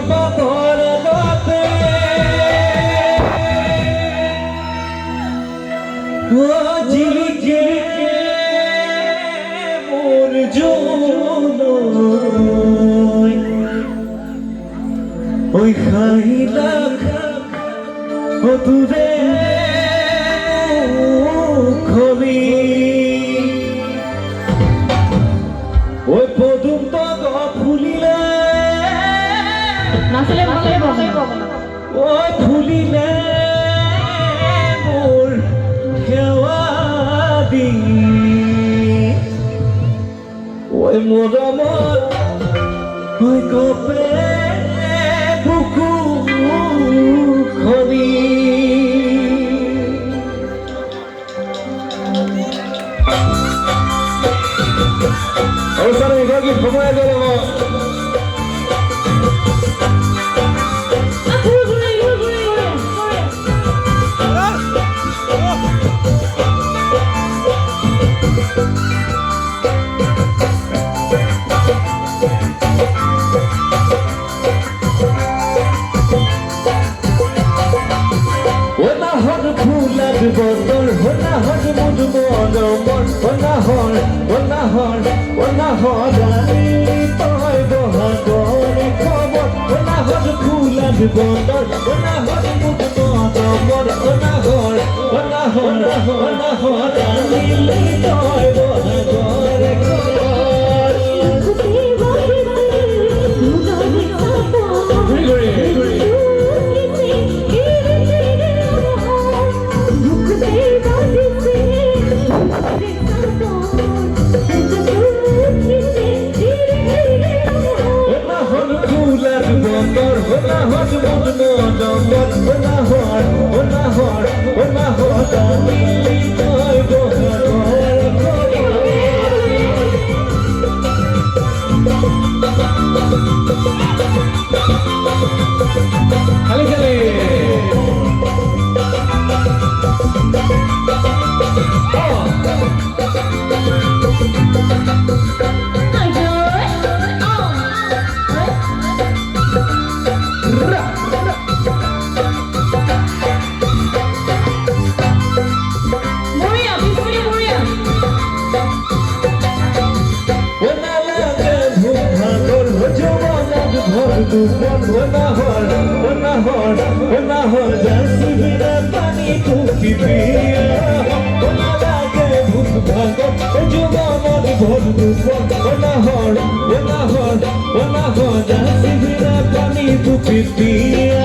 পাপৰ গতে জিলিকে মোৰ জনৈ ঐ খাইলা তোৰে মুখনি ঐ পদুম তক ফুলিলে নাচলে ভালে ঐ ফুলিলে মোৰ সেৱা দি ঐ মৰমত ঐ কপে বুকু খনি Sekarang lagi pemain dalam বদল হনা হন মুদ মন হনা হন জানি তই বহাগৰ খবৰ হনা হন ফুলাত বদল হনা হন মুদ মন হনা হন জানি তই বহাগৰ Hona hor jansi bina pani kuki piya Hona lage bhut bhago jubanor bhor dupon Hona hor jansi bina pani kuki piya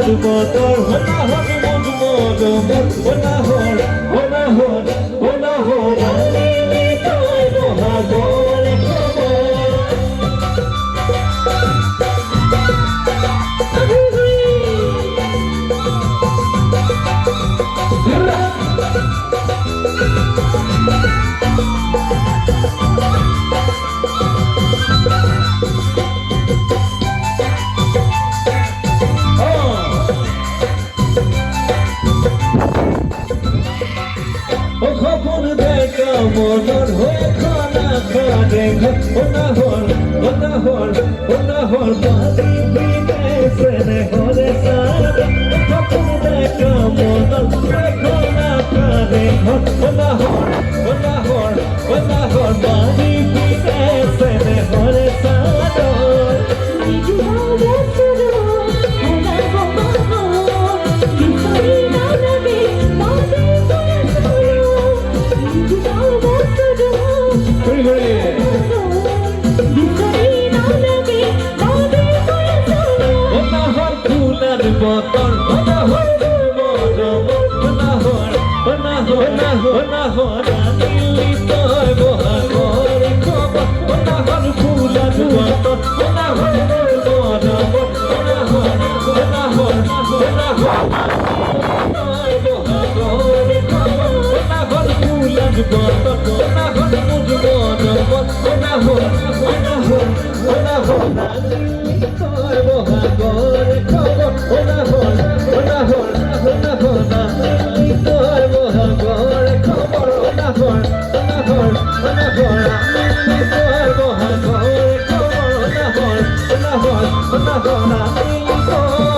Motor, hona hon, ani toy bohagor মনৰ হৈ খানা খানে হনা হৰ বাজি বিদেশনে হৰে সাৰে সপোন দেখা মনৰ হৈ খানা খানে হনা হৰ বাজি বিদেশনে হৰে সাৰে বতৰ হনা হৰ দিল্লি তই বহাগৰ খবৰ হনা হৰ ফুলাত বতৰ হনা হৰ বহাগৰ খবৰ Oh,